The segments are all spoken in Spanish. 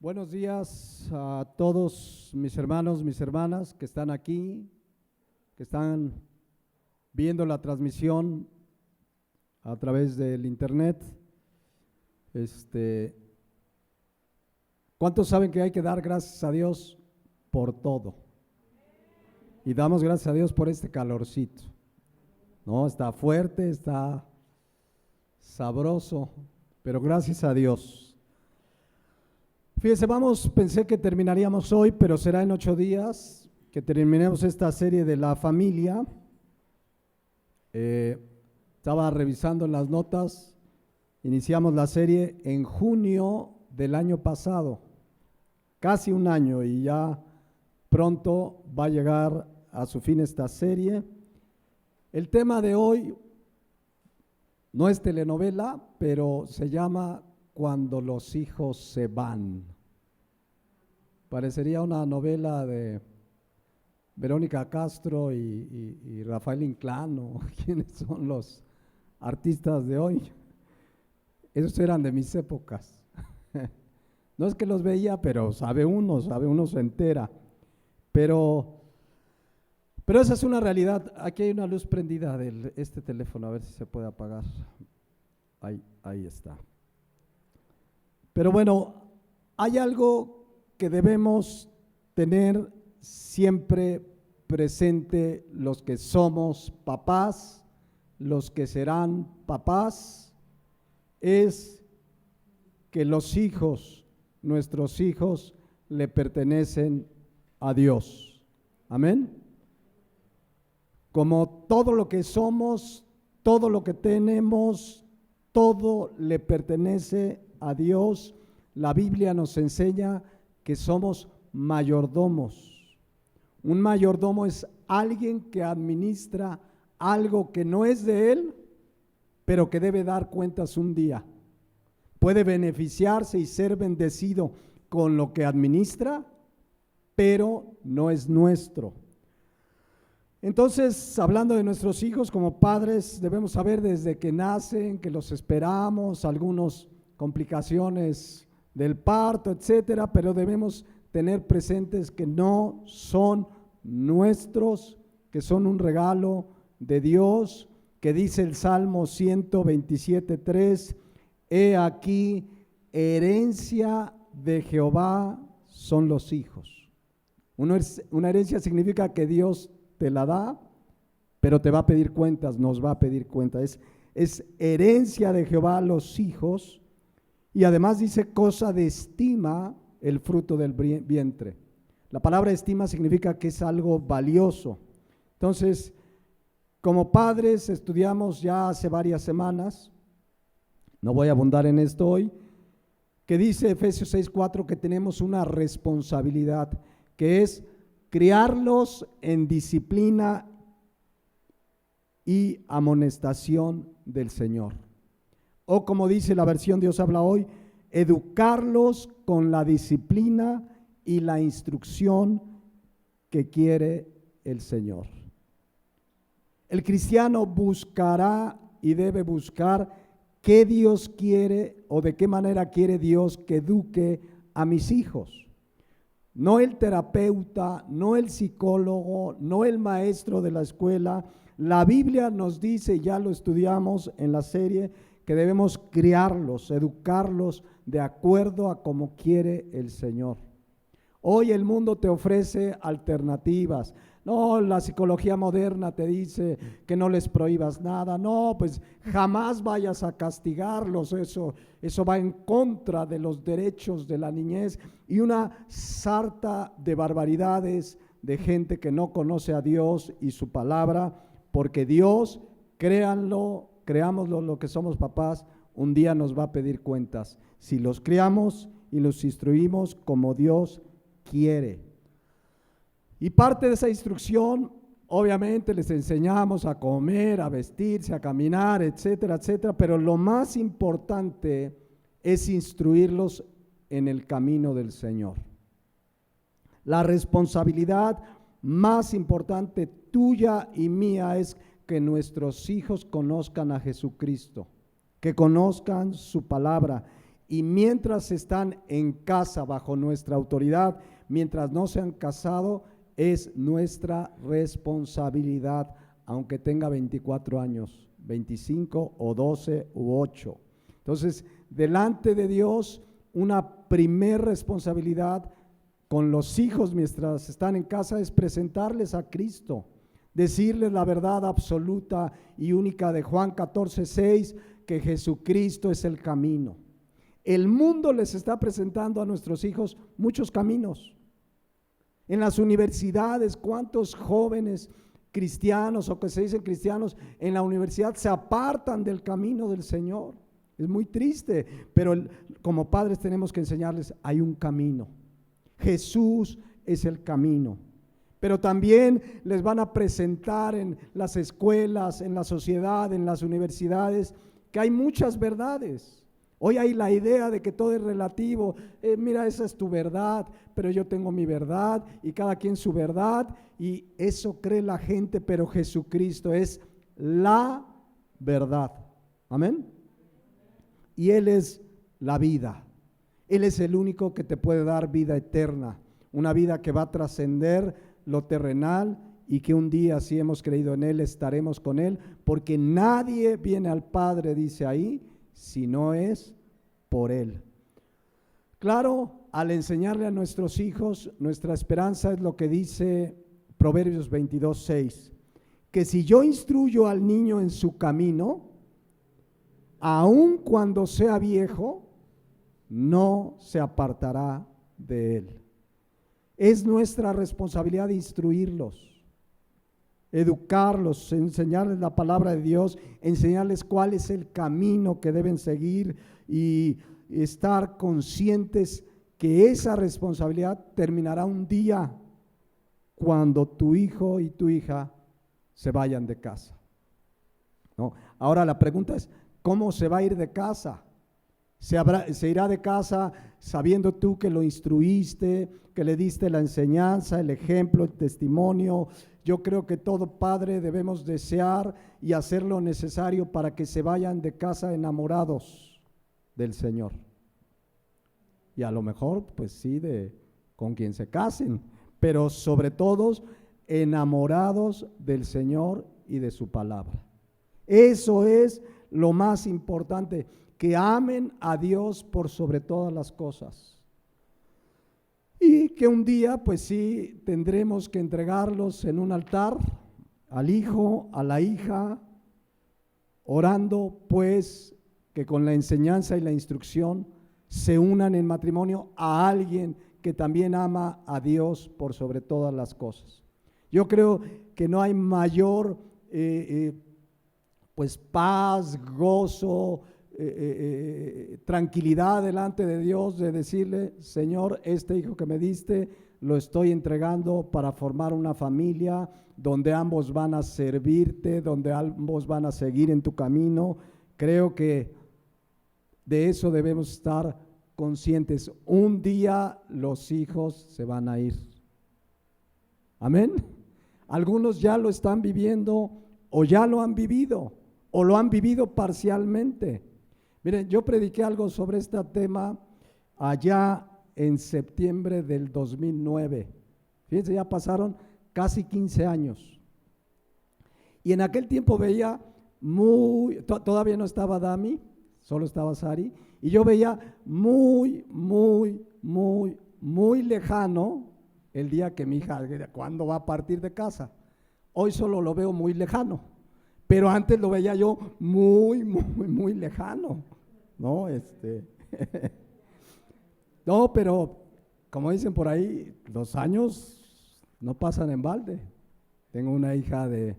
Buenos días a todos mis hermanos, mis hermanas que están aquí, que están viendo la transmisión a través del internet. ¿Cuántos saben que hay que dar gracias a Dios por todo? Y damos gracias a Dios por este calorcito. No, está fuerte, está sabroso, pero gracias a Dios. Fíjense, pensé que terminaríamos hoy, pero será en 8 días que terminemos esta serie de la familia. Estaba revisando las notas, iniciamos la serie en junio del año pasado, casi un año, y ya pronto va a llegar a su fin esta serie. El tema de hoy no es telenovela, pero se llama Cuando los hijos se van. Parecería una novela de Verónica Castro y Rafael Inclán, o quiénes son los artistas de hoy. Esos eran de mis épocas. No es que los veía, pero sabe uno se entera. Pero esa es una realidad. Aquí hay una luz prendida de este teléfono, a ver si se puede apagar. Ahí está. Pero bueno, hay algo que debemos tener siempre presente los que somos papás, los que serán papás, es que los hijos, nuestros hijos, le pertenecen a Dios. Amén. Como todo lo que somos, todo lo que tenemos, todo le pertenece a Dios. La Biblia nos enseña que somos mayordomos. Un mayordomo es alguien que administra algo que no es de él, pero que debe dar cuentas un día. Puede beneficiarse y ser bendecido con lo que administra, pero no es nuestro. Entonces, hablando de nuestros hijos como padres, debemos saber desde que nacen, que los esperamos, algunas complicaciones del parto, etcétera, pero debemos tener presentes que no son nuestros, que son un regalo de Dios, que dice el Salmo 127:3, he aquí, herencia de Jehová son los hijos. Una herencia significa que Dios te la da, pero te va a pedir cuentas, nos va a pedir cuentas. Es herencia de Jehová los hijos, y además dice cosa de estima el fruto del vientre. La palabra estima significa que es algo valioso. Entonces, como padres estudiamos ya hace varias semanas, no voy a abundar en esto hoy, que dice Efesios 6:4 que tenemos una responsabilidad, que es criarlos en disciplina y amonestación del Señor. O como dice la versión Dios habla hoy, educarlos con la disciplina y la instrucción que quiere el Señor. El cristiano buscará y debe buscar qué Dios quiere o de qué manera quiere Dios que eduque a mis hijos. No el terapeuta, no el psicólogo, no el maestro de la escuela. La Biblia nos dice, ya lo estudiamos en la serie, que debemos criarlos, educarlos de acuerdo a como quiere el Señor. Hoy el mundo te ofrece alternativas. No, la psicología moderna te dice que no les prohíbas nada. No, pues jamás vayas a castigarlos. Eso va en contra de los derechos de la niñez y una sarta de barbaridades de gente que no conoce a Dios y su palabra, porque Dios, créanlo, creámoslo lo que somos papás, un día nos va a pedir cuentas si los criamos y los instruimos como Dios quiere. Y parte de esa instrucción, obviamente les enseñamos a comer, a vestirse, a caminar, etcétera, etcétera, pero lo más importante es instruirlos en el camino del Señor. La responsabilidad más importante tuya y mía es que nuestros hijos conozcan a Jesucristo, que conozcan su palabra y mientras están en casa bajo nuestra autoridad, mientras no se han casado, es nuestra responsabilidad, aunque tenga 24 años, 25 o 12 u 8. Entonces, delante de Dios, una primer responsabilidad con los hijos mientras están en casa es presentarles a Cristo, decirles la verdad absoluta y única de Juan 14:6, que Jesucristo es el camino. El mundo les está presentando a nuestros hijos muchos caminos. En las universidades, ¿cuántos jóvenes cristianos o que se dicen cristianos en la universidad se apartan del camino del Señor? Es muy triste, pero como padres tenemos que enseñarles, hay un camino. Jesús es el camino. Pero también les van a presentar en las escuelas, en la sociedad, en las universidades, que hay muchas verdades. Hoy hay la idea de que todo es relativo. Mira, esa es tu verdad, pero yo tengo mi verdad y cada quien su verdad, y eso cree la gente, pero Jesucristo es la verdad. Amén. Y Él es la vida. Él es el único que te puede dar vida eterna, una vida que va a trascender lo terrenal y que un día, si hemos creído en Él, estaremos con Él, porque nadie viene al Padre, dice ahí, si no es por Él. Claro, al enseñarle a nuestros hijos, nuestra esperanza es lo que dice Proverbios 22:6, que si yo instruyo al niño en su camino, aun cuando sea viejo, no se apartará de él. Es nuestra responsabilidad instruirlos, educarlos, enseñarles la palabra de Dios, enseñarles cuál es el camino que deben seguir y estar conscientes que esa responsabilidad terminará un día cuando tu hijo y tu hija se vayan de casa, ¿no? Ahora la pregunta es, ¿cómo se va a ir de casa? Se irá de casa sabiendo tú que lo instruiste, que le diste la enseñanza, el ejemplo, el testimonio. Yo creo que todo padre debemos desear y hacer lo necesario para que se vayan de casa enamorados del Señor. Y a lo mejor, pues sí, con quien se casen, pero sobre todo enamorados del Señor y de su palabra. Eso es lo más importante, que amen a Dios por sobre todas las cosas. Y que un día, pues sí, tendremos que entregarlos en un altar, al hijo, a la hija, orando pues que con la enseñanza y la instrucción se unan en matrimonio a alguien que también ama a Dios por sobre todas las cosas. Yo creo que no hay mayor pues paz, gozo, tranquilidad delante de Dios de decirle, Señor, este hijo que me diste lo estoy entregando para formar una familia donde ambos van a servirte, donde ambos van a seguir en tu camino. Creo que de eso debemos estar conscientes. Un día los hijos se van a ir. Amén. Algunos ya lo están viviendo o ya lo han vivido o lo han vivido parcialmente. Miren, yo prediqué algo sobre este tema allá en septiembre del 2009. Fíjense, ya pasaron casi 15 años. Y en aquel tiempo veía todavía no estaba Dami, solo estaba Sari, y yo veía muy lejano el día que mi hija, ¿cuándo va a partir de casa? Hoy solo lo veo muy lejano, pero antes lo veía yo muy lejano, ¿no? No, pero como dicen por ahí, los años no pasan en balde. Tengo una hija de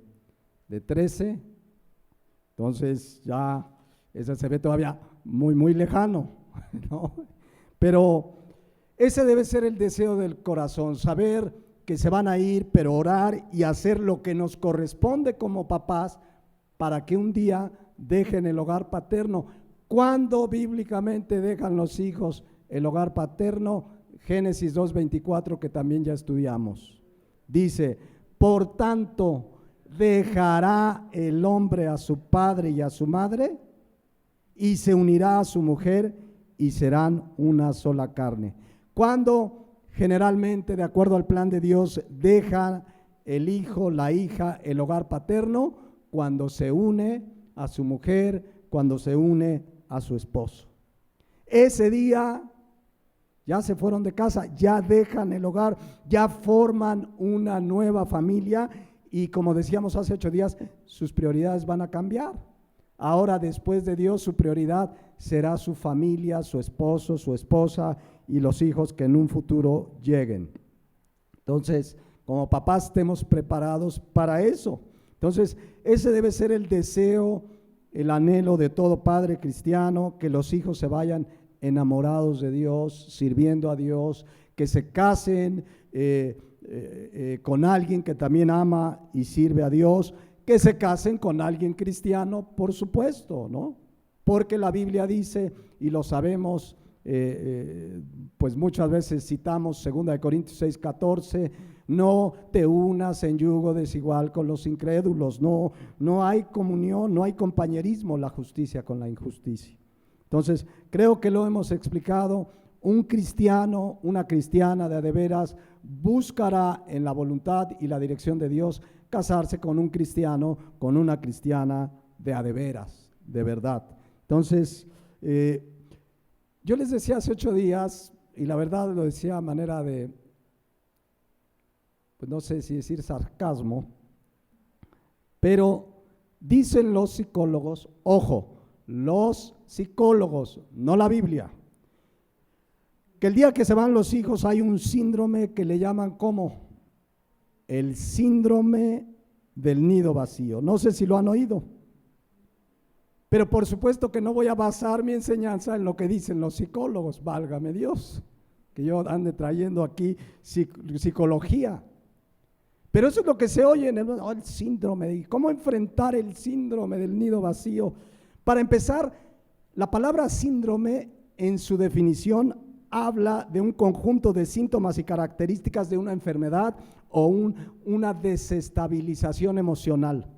13, entonces ya esa se ve todavía muy lejano, ¿no? Pero ese debe ser el deseo del corazón, saber que se van a ir, pero orar y hacer lo que nos corresponde como papás para que un día dejen el hogar paterno. ¿Cuándo bíblicamente dejan los hijos el hogar paterno? Génesis 2:24, que también ya estudiamos. Dice, por tanto, dejará el hombre a su padre y a su madre y se unirá a su mujer y serán una sola carne. Cuando generalmente, de acuerdo al plan de Dios, deja el hijo, la hija, el hogar paterno, cuando se une a su mujer, cuando se une a su esposo. Ese día ya se fueron de casa, ya dejan el hogar, ya forman una nueva familia y, como decíamos hace 8 días, sus prioridades van a cambiar. Ahora, después de Dios, su prioridad será su familia, su esposo, su esposa y los hijos que en un futuro lleguen. Entonces, como papás, estemos preparados para eso. Entonces, ese debe ser el deseo, el anhelo de todo padre cristiano, que los hijos se vayan enamorados de Dios, sirviendo a Dios, que se casen con alguien que también ama y sirve a Dios, que se casen con alguien cristiano, por supuesto, ¿no? Porque la Biblia dice, y lo sabemos, pues muchas veces citamos 2 Corintios 6:14, no te unas en yugo desigual con los incrédulos, no hay comunión, no hay compañerismo la justicia con la injusticia. Entonces, creo que lo hemos explicado. Un cristiano, una cristiana de veras buscará en la voluntad y la dirección de Dios casarse con un cristiano, con una cristiana de veras, de verdad. Entonces, yo les decía hace 8 días, y la verdad lo decía a manera de, pues no sé si decir sarcasmo, pero dicen los psicólogos, ojo, los psicólogos, no la Biblia, que el día que se van los hijos hay un síndrome que le llaman ¿cómo? El síndrome del nido vacío. No sé si lo han oído, pero por supuesto que no voy a basar mi enseñanza en lo que dicen los psicólogos, válgame Dios, que yo ande trayendo aquí psicología. Pero eso es lo que se oye en el síndrome. ¿Cómo enfrentar el síndrome del nido vacío? Para empezar, la palabra síndrome en su definición habla de un conjunto de síntomas y características de una enfermedad o una desestabilización emocional.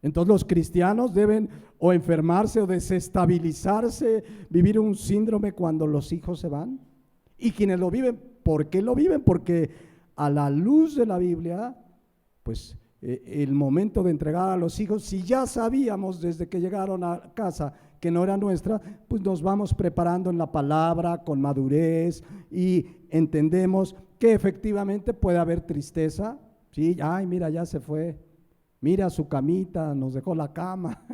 Entonces los cristianos deben o enfermarse o desestabilizarse, vivir un síndrome cuando los hijos se van. Y quienes lo viven, ¿por qué lo viven? Porque a la luz de la Biblia, pues el momento de entregar a los hijos, si ya sabíamos desde que llegaron a casa que no era nuestra, pues nos vamos preparando en la palabra con madurez y entendemos que efectivamente puede haber tristeza. Sí, ay, mira, ya se fue, mira su camita, nos dejó la cama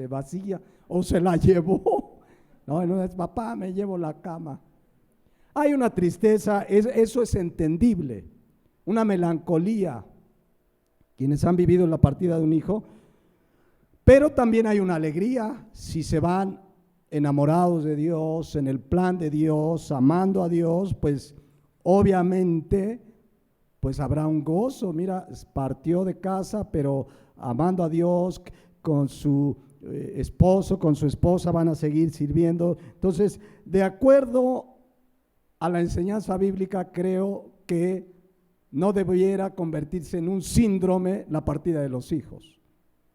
vacía, o se la llevó. No es papá, me llevo la cama. Hay una tristeza, eso es entendible, una melancolía, quienes han vivido la partida de un hijo, pero también hay una alegría si se van enamorados de Dios, en el plan de Dios, amando a Dios, pues obviamente pues habrá un gozo. Mira, partió de casa, pero amando a Dios, con su esposo, con su esposa van a seguir sirviendo. Entonces, de acuerdo a la enseñanza bíblica, creo que no debiera convertirse en un síndrome la partida de los hijos.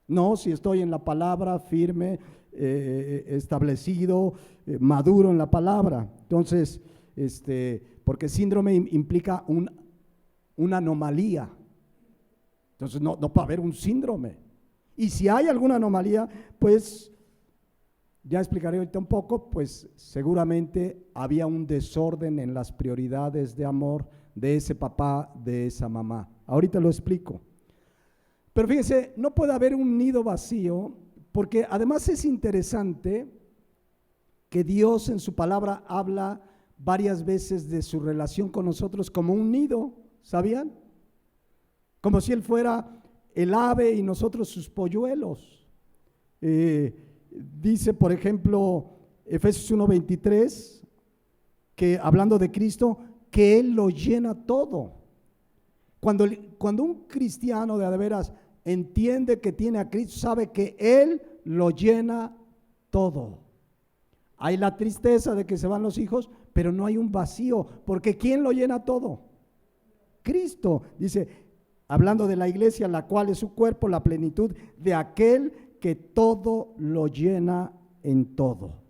No, si estoy en la palabra firme, establecido, maduro en la palabra. Entonces, porque síndrome implica una anomalía. Entonces, no puede haber un síndrome. Y si hay alguna anomalía, pues, ya explicaré ahorita un poco, pues seguramente había un desorden en las prioridades de amor de ese papá, de esa mamá. Ahorita lo explico. Pero fíjense, no puede haber un nido vacío, porque además es interesante que Dios en su palabra habla varias veces de su relación con nosotros como un nido, ¿sabían? Como si Él fuera el ave y nosotros sus polluelos. Dice, por ejemplo, Efesios 1:23, que hablando de Cristo, que Él lo llena todo. Cuando un cristiano de veras entiende que tiene a Cristo, sabe que Él lo llena todo. Hay la tristeza de que se van los hijos, pero no hay un vacío, porque ¿quién lo llena todo? Cristo. Dice, hablando de la iglesia, la cual es su cuerpo, la plenitud de aquel que todo lo llena en todo.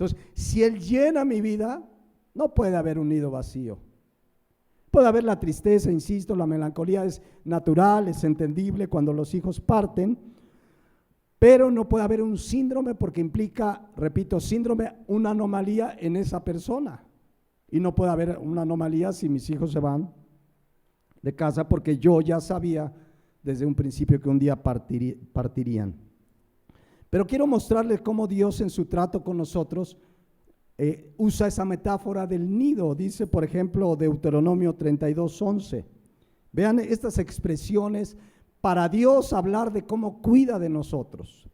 Entonces, si Él llena mi vida, no puede haber un nido vacío. Puede haber la tristeza, insisto, la melancolía es natural, es entendible cuando los hijos parten, pero no puede haber un síndrome porque implica, repito, síndrome, una anomalía en esa persona. Y no puede haber una anomalía si mis hijos se van de casa porque yo ya sabía desde un principio que un día partirían. Pero quiero mostrarles cómo Dios en su trato con nosotros usa esa metáfora del nido. Dice, por ejemplo, Deuteronomio 32:11. Vean estas expresiones para Dios hablar de cómo cuida de nosotros.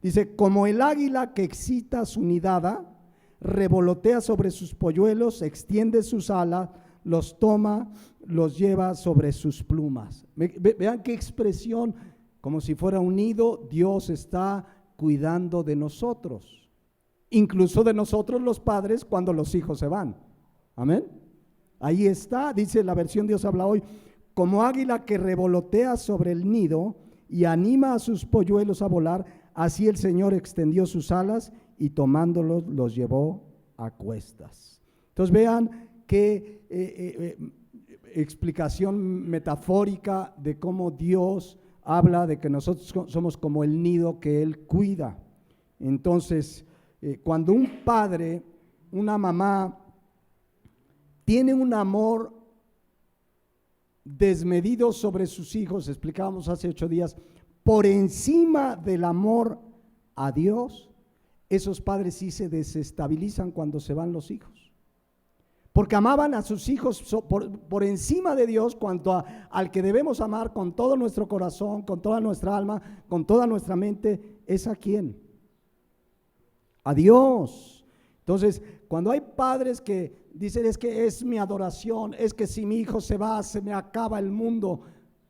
Dice, como el águila que excita su nidada, revolotea sobre sus polluelos, extiende sus alas, los toma, los lleva sobre sus plumas. Vean qué expresión, como si fuera un nido, Dios está cuidando de nosotros. Incluso de nosotros los padres cuando los hijos se van. Amén. Ahí está, dice la versión Dios habla hoy, como águila que revolotea sobre el nido y anima a sus polluelos a volar, así el Señor extendió sus alas y tomándolos los llevó a cuestas. Entonces vean qué explicación metafórica de cómo Dios habla de que nosotros somos como el nido que Él cuida. Entonces, cuando un padre, una mamá, tiene un amor desmedido sobre sus hijos, explicábamos hace 8 días, por encima del amor a Dios, esos padres sí se desestabilizan cuando se van los hijos. Porque amaban a sus hijos por encima de Dios, cuanto al que debemos amar con todo nuestro corazón, con toda nuestra alma, con toda nuestra mente, ¿es a quién? A Dios. Entonces, cuando hay padres que dicen, es que es mi adoración, es que si mi hijo se va, se me acaba el mundo,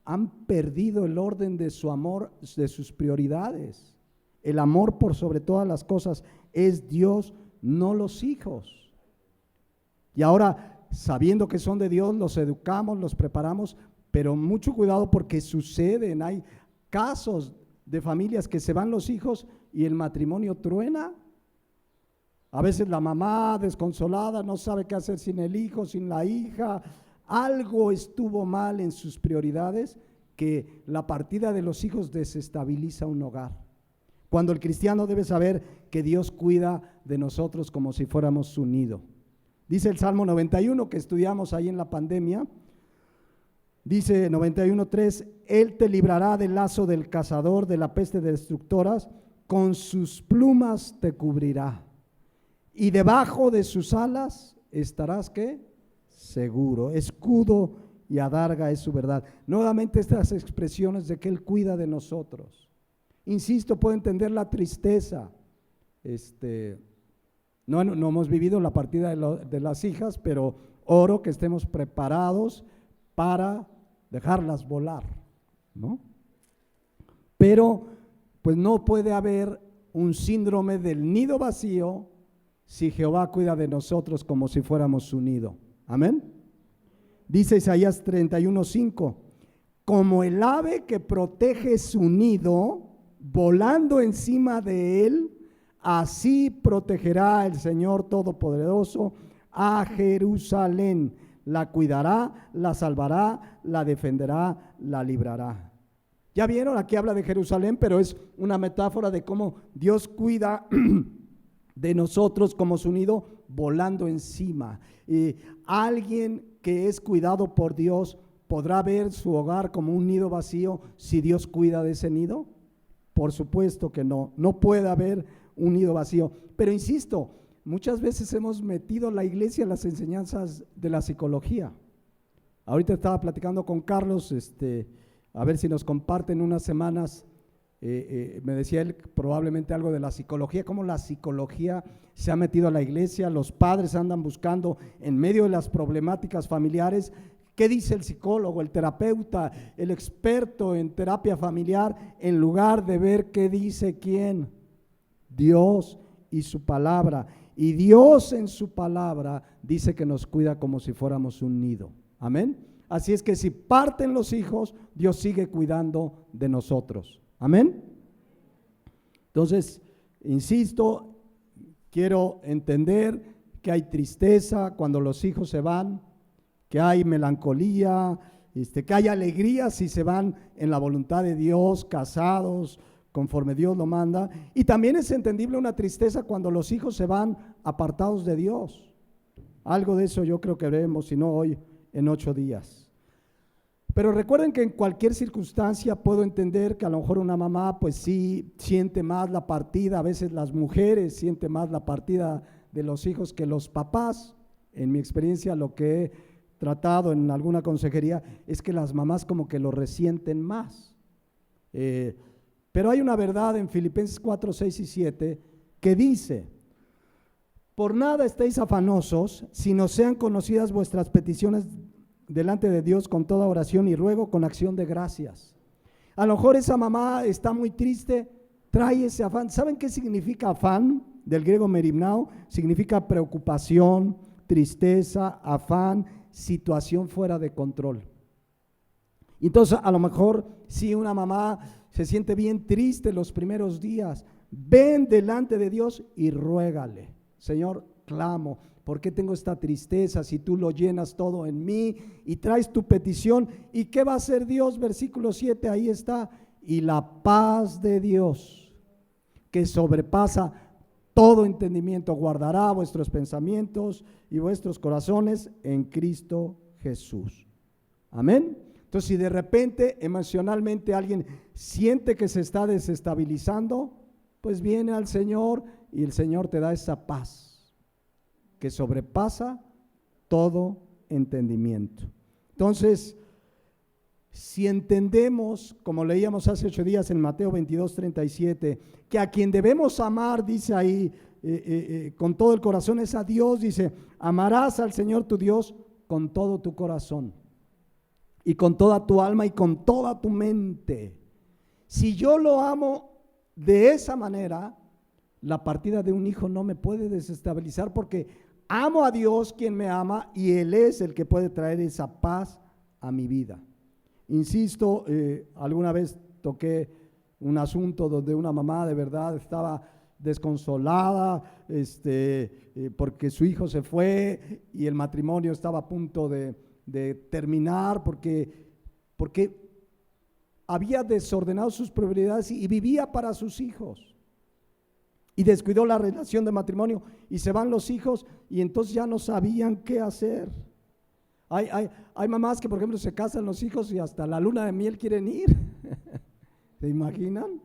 han perdido el orden de su amor, de sus prioridades. El amor por sobre todas las cosas es Dios, no los hijos. Y ahora, sabiendo que son de Dios, los educamos, los preparamos, pero mucho cuidado porque suceden, hay casos de familias que se van los hijos y el matrimonio truena. A veces la mamá desconsolada no sabe qué hacer sin el hijo, sin la hija. Algo estuvo mal en sus prioridades que la partida de los hijos desestabiliza un hogar. Cuando el cristiano debe saber que Dios cuida de nosotros como si fuéramos su nido. Dice el Salmo 91 que estudiamos ahí en la pandemia, dice 91:3, Él te librará del lazo del cazador, de la peste de destructoras, con sus plumas te cubrirá. Y debajo de sus alas estarás, ¿qué? Seguro. Escudo y adarga es su verdad. Nuevamente estas expresiones de que Él cuida de nosotros. Insisto, puedo entender la tristeza. No hemos vivido la partida de las hijas, pero oro que estemos preparados para dejarlas volar, ¿no? Pero pues no puede haber un síndrome del nido vacío si Jehová cuida de nosotros como si fuéramos su nido. Amén. Dice Isaías 31:5, como el ave que protege su nido, volando encima de él, así protegerá el Señor Todopoderoso a Jerusalén. La cuidará, la salvará, la defenderá, la librará. Ya vieron, aquí habla de Jerusalén, pero es una metáfora de cómo Dios cuida de nosotros como su nido, volando encima. Alguien que es cuidado por Dios, ¿podrá ver su hogar como un nido vacío si Dios cuida de ese nido? Por supuesto que no, no puede haber un nido vacío. Pero insisto, muchas veces hemos metido la iglesia en las enseñanzas de la psicología. Ahorita estaba platicando con Carlos, a ver si nos comparten unas semanas. Me decía él probablemente algo de la psicología, cómo la psicología se ha metido a la iglesia, los padres andan buscando en medio de las problemáticas familiares, ¿qué dice el psicólogo, el terapeuta, el experto en terapia familiar, en lugar de ver qué dice quién? Dios y su palabra. Y Dios en su palabra dice que nos cuida como si fuéramos un nido. Amén. Así es que si parten los hijos, Dios sigue cuidando de nosotros. Amén. Entonces, insisto, quiero entender que hay tristeza cuando los hijos se van, que hay melancolía, que hay alegría si se van en la voluntad de Dios, casados, conforme Dios lo manda. Y también es entendible una tristeza cuando los hijos se van apartados de Dios. Algo de eso yo creo que veremos, si no hoy, en 8 días. Pero recuerden que en cualquier circunstancia puedo entender que a lo mejor una mamá pues sí siente más la partida, a veces las mujeres sienten más la partida de los hijos que los papás. En mi experiencia, lo que he tratado en alguna consejería es que las mamás como que lo resienten más. Pero hay una verdad en Filipenses 4, 6 y 7 que dice: por nada estéis afanosos, sino sean conocidas vuestras peticiones delante de Dios con toda oración y ruego con acción de gracias. A lo mejor esa mamá está muy triste, trae ese afán. ¿Saben qué significa afán? Del griego merimnao, significa preocupación, tristeza, afán, situación fuera de control. Entonces, a lo mejor si una mamá se siente bien triste los primeros días, ven delante de Dios y ruégale: Señor, clamo, ¿por qué tengo esta tristeza? Si tú lo llenas todo en mí, y traes tu petición. ¿Y qué va a hacer Dios? Versículo 7, ahí está: y la paz de Dios, que sobrepasa todo entendimiento, guardará vuestros pensamientos y vuestros corazones en Cristo Jesús. Amén. Entonces, si de repente emocionalmente alguien siente que se está desestabilizando, pues viene al Señor y el Señor te da esa paz que sobrepasa todo entendimiento. Entonces, si entendemos, como leíamos hace 8 días en Mateo 22, 37, que a quien debemos amar, dice ahí, con todo el corazón, es a Dios. Dice: amarás al Señor tu Dios con todo tu corazón y con toda tu alma y con toda tu mente. Si yo lo amo de esa manera, la partida de un hijo no me puede desestabilizar, porque amo a Dios, quien me ama, y Él es el que puede traer esa paz a mi vida. Insisto, alguna vez toqué un asunto donde una mamá de verdad estaba desconsolada, porque su hijo se fue y el matrimonio estaba a punto de terminar, porque había desordenado sus prioridades y vivía para sus hijos, y descuidó la relación de matrimonio, y se van los hijos y entonces ya no sabían qué hacer. Hay mamás que, por ejemplo, se casan los hijos y hasta la luna de miel quieren ir. ¿Se imaginan?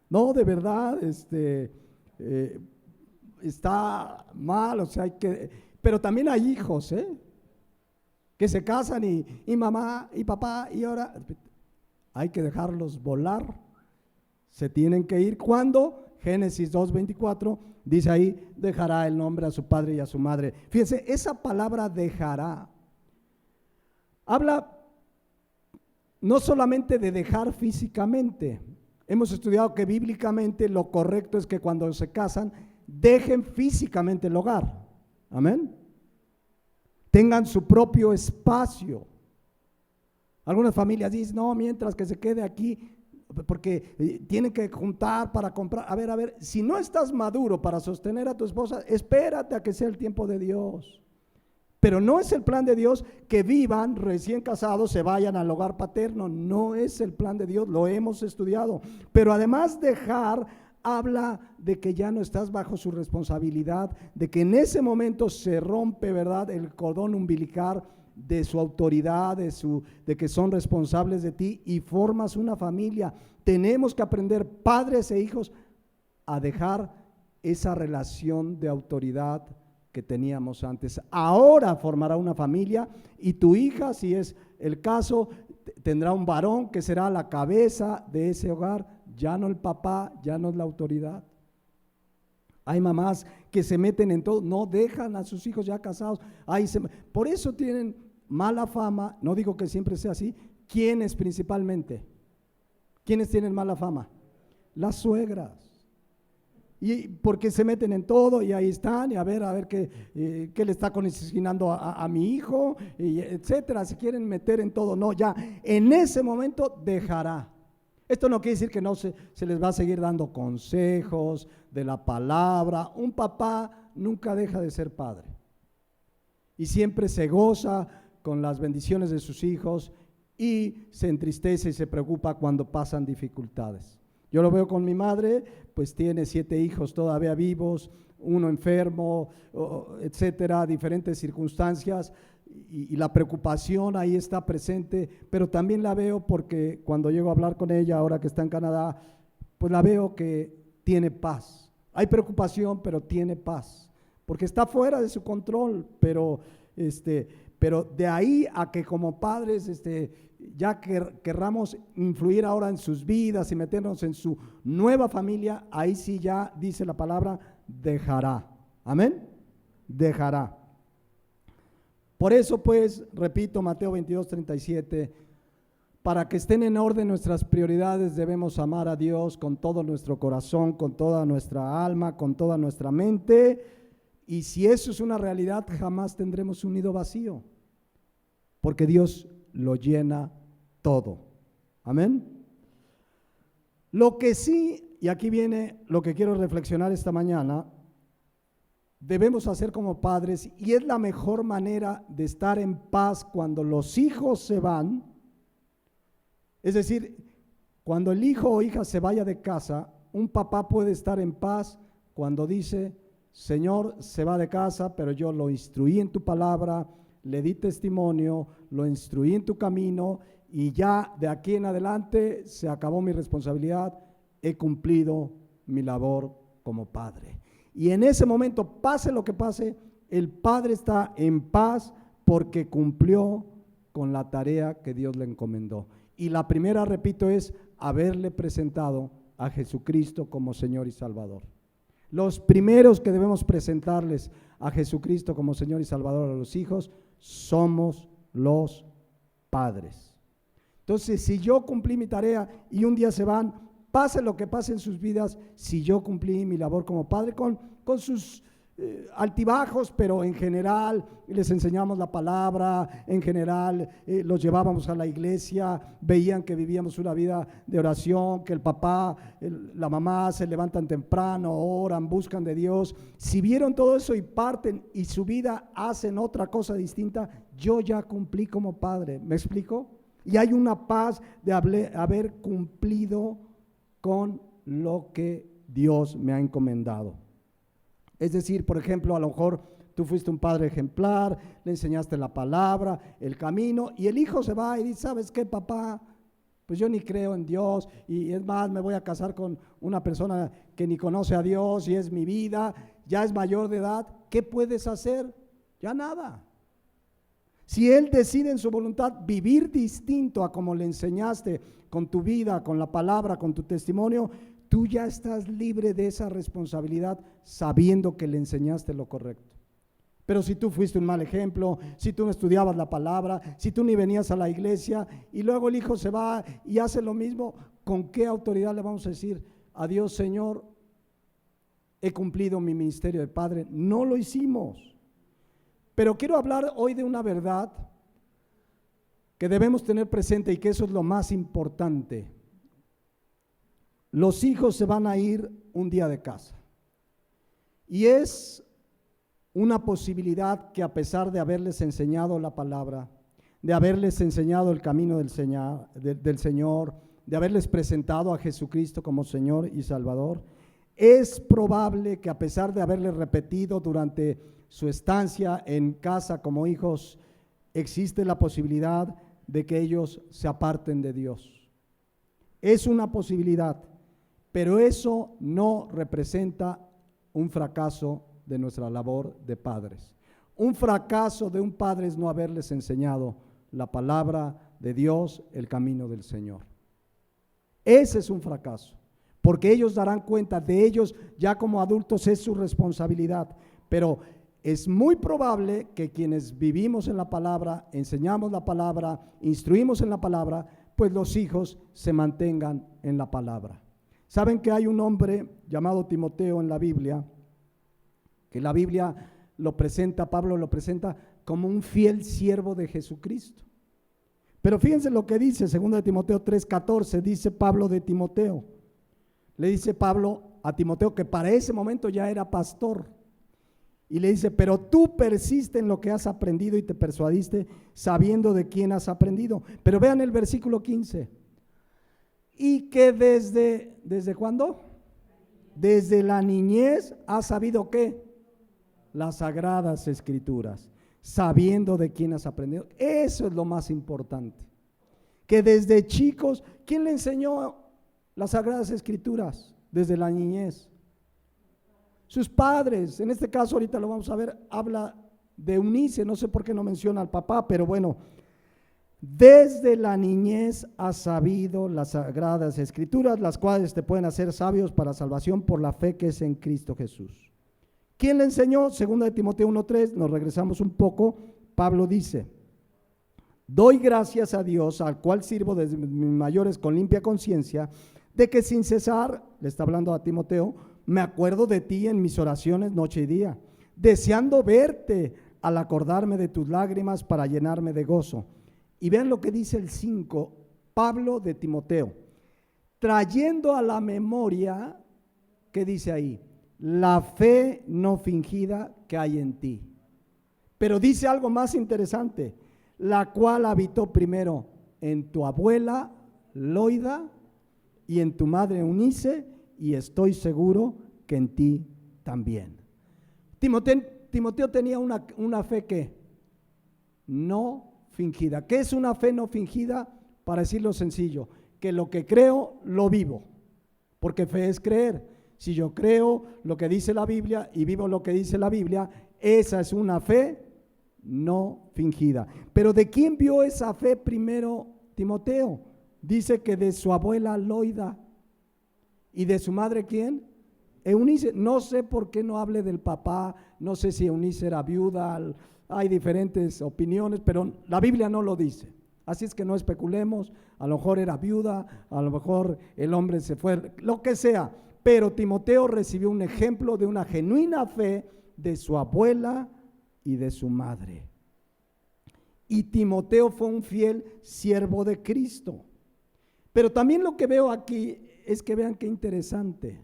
No, de verdad, está mal, o sea, pero también hay hijos, que se casan y mamá y papá, y ahora hay que dejarlos volar. Se tienen que ir. ¿Cuándo? Génesis 2:24 dice ahí: dejará el nombre a su padre y a su madre. Fíjense, esa palabra dejará habla no solamente de dejar físicamente. Hemos estudiado que bíblicamente lo correcto es que cuando se casan dejen físicamente el hogar. Amén. Tengan su propio espacio. Algunas familias dicen: no, mientras que se quede aquí, porque tienen que juntar para comprar. A ver, si no estás maduro para sostener a tu esposa, espérate a que sea el tiempo de Dios. Pero no es el plan de Dios que vivan recién casados, se vayan al hogar paterno. No es el plan de Dios, lo hemos estudiado. Pero además, dejar habla de que ya no estás bajo su responsabilidad, de que en ese momento se rompe, ¿verdad?, el cordón umbilical de su autoridad, de que son responsables de ti, y formas una familia. Tenemos que aprender, padres e hijos, a dejar esa relación de autoridad que teníamos antes. Ahora formará una familia, y tu hija, si es el caso, tendrá un varón que será la cabeza de ese hogar, ya no el papá, ya no es la autoridad. Hay mamás que se meten en todo, no dejan a sus hijos ya casados. Por eso tienen mala fama. No digo que siempre sea así. ¿Quiénes principalmente? ¿Quiénes tienen mala fama? Las suegras. Y porque se meten en todo, y ahí están, y a ver qué le está consignando a mi hijo, y etcétera. Se quieren meter en todo. No, ya en ese momento dejará. Esto no quiere decir que no se les va a seguir dando consejos de la palabra. Un papá nunca deja de ser padre y siempre se goza con las bendiciones de sus hijos y se entristece y se preocupa cuando pasan dificultades. Yo lo veo con mi madre, pues tiene 7 hijos todavía vivos, uno enfermo, etcétera, diferentes circunstancias, y la preocupación ahí está presente, pero también la veo porque cuando llego a hablar con ella, ahora que está en Canadá, pues la veo que tiene paz. Hay preocupación, pero tiene paz, porque está fuera de su control, pero de ahí a que como padres ya querramos influir ahora en sus vidas y meternos en su nueva familia, ahí sí ya dice la palabra, dejará. Amén, dejará. Por eso pues, repito, Mateo 22:37, para que estén en orden nuestras prioridades debemos amar a Dios con todo nuestro corazón, con toda nuestra alma, con toda nuestra mente, y si eso es una realidad, jamás tendremos un nido vacío, porque Dios lo llena todo. Amén. Lo que sí, y aquí viene lo que quiero reflexionar esta mañana, debemos hacer como padres, y es la mejor manera de estar en paz cuando los hijos se van, es decir, cuando el hijo o hija se vaya de casa, un papá puede estar en paz cuando dice, Señor, se va de casa, pero yo lo instruí en tu palabra, le di testimonio, lo instruí en tu camino, y ya de aquí en adelante se acabó mi responsabilidad, he cumplido mi labor como padre. Y en ese momento, pase lo que pase, el padre está en paz porque cumplió con la tarea que Dios le encomendó. Y la primera, repito, es haberle presentado a Jesucristo como Señor y Salvador. Los primeros que debemos presentarles a Jesucristo como Señor y Salvador a los hijos somos los padres. Entonces, si yo cumplí mi tarea y un día se van, pase lo que pase en sus vidas, si yo cumplí mi labor como padre con sus altibajos, pero en general les enseñamos la palabra, en general los llevábamos a la iglesia, veían que vivíamos una vida de oración, que el papá, la mamá se levantan temprano, oran, buscan de Dios. Si vieron todo eso y parten y su vida hacen otra cosa distinta, yo ya cumplí como padre. ¿Me explico? Y hay una paz de haber cumplido con lo que Dios me ha encomendado. Es decir, por ejemplo, a lo mejor tú fuiste un padre ejemplar, le enseñaste la palabra, el camino, y el hijo se va y dice, ¿sabes qué, papá? Pues yo ni creo en Dios, y es más, me voy a casar con una persona que ni conoce a Dios y es mi vida, ya es mayor de edad. ¿Qué puedes hacer? Ya nada. Si él decide en su voluntad vivir distinto a como le enseñaste con tu vida, con la palabra, con tu testimonio, tú ya estás libre de esa responsabilidad sabiendo que le enseñaste lo correcto. Pero si tú fuiste un mal ejemplo, si tú no estudiabas la palabra, si tú ni venías a la iglesia y luego el hijo se va y hace lo mismo, ¿con qué autoridad le vamos a decir a Dios, Señor, he cumplido mi ministerio de padre? No lo hicimos. Pero quiero hablar hoy de una verdad que debemos tener presente y que eso es lo más importante. Los hijos se van a ir un día de casa y es una posibilidad que a pesar de haberles enseñado la palabra, de haberles enseñado el camino del Señor, de haberles presentado a Jesucristo como Señor y Salvador, es probable que a pesar de haberles repetido durante su estancia en casa como hijos, existe la posibilidad de que ellos se aparten de Dios. Es una posibilidad. Pero eso no representa un fracaso de nuestra labor de padres. Un fracaso de un padre es no haberles enseñado la palabra de Dios, el camino del Señor. Ese es un fracaso, porque ellos darán cuenta de ellos ya como adultos, es su responsabilidad. Pero es muy probable que quienes vivimos en la palabra, enseñamos la palabra, instruimos en la palabra, pues los hijos se mantengan en la palabra. ¿Saben que hay un hombre llamado Timoteo en la Biblia? Que la Biblia lo presenta, Pablo lo presenta como un fiel siervo de Jesucristo. Pero fíjense lo que dice 2 de Timoteo 3:14, dice Pablo de Timoteo. Le dice Pablo a Timoteo, que para ese momento ya era pastor, y le dice: pero tú persiste en lo que has aprendido y te persuadiste sabiendo de quién has aprendido. Pero vean el versículo 15. Y que ¿desde cuándo? Desde la niñez has sabido ¿qué? Las sagradas escrituras, sabiendo de quién has aprendido. Eso es lo más importante. Que desde chicos, ¿quién le enseñó las sagradas escrituras? Desde la niñez. Sus padres. En este caso, ahorita lo vamos a ver, habla de Eunice, no sé por qué no menciona al papá, pero bueno, desde la niñez has sabido las sagradas escrituras, las cuales te pueden hacer sabios para salvación por la fe que es en Cristo Jesús. ¿Quién le enseñó? 2 de Timoteo 1:3, nos regresamos un poco. Pablo dice: doy gracias a Dios, al cual sirvo desde mis mayores con limpia conciencia, de que sin cesar, le está hablando a Timoteo, me acuerdo de ti en mis oraciones noche y día, deseando verte al acordarme de tus lágrimas para llenarme de gozo. Y vean lo que dice el 5, Pablo de Timoteo, trayendo a la memoria, ¿qué dice ahí? La fe no fingida que hay en ti. Pero dice algo más interesante, la cual habitó primero en tu abuela Loida y en tu madre Eunice, y estoy seguro que en ti también. Timoteo tenía una fe que no fingida. ¿Qué es una fe no fingida? Para decirlo sencillo, que lo que creo lo vivo, porque fe es creer. Si yo creo lo que dice la Biblia y vivo lo que dice la Biblia, esa es una fe no fingida. Pero ¿de quién vio esa fe primero Timoteo? Dice que de su abuela Loida. ¿Y de su madre quién? Eunice. No sé por qué no hable del papá, no sé si Eunice era viuda, hay diferentes opiniones, pero la Biblia no lo dice. Así es que no especulemos, a lo mejor era viuda, a lo mejor el hombre se fue, lo que sea. Pero Timoteo recibió un ejemplo de una genuina fe de su abuela y de su madre. Y Timoteo fue un fiel siervo de Cristo. Pero también lo que veo aquí es que vean qué interesante.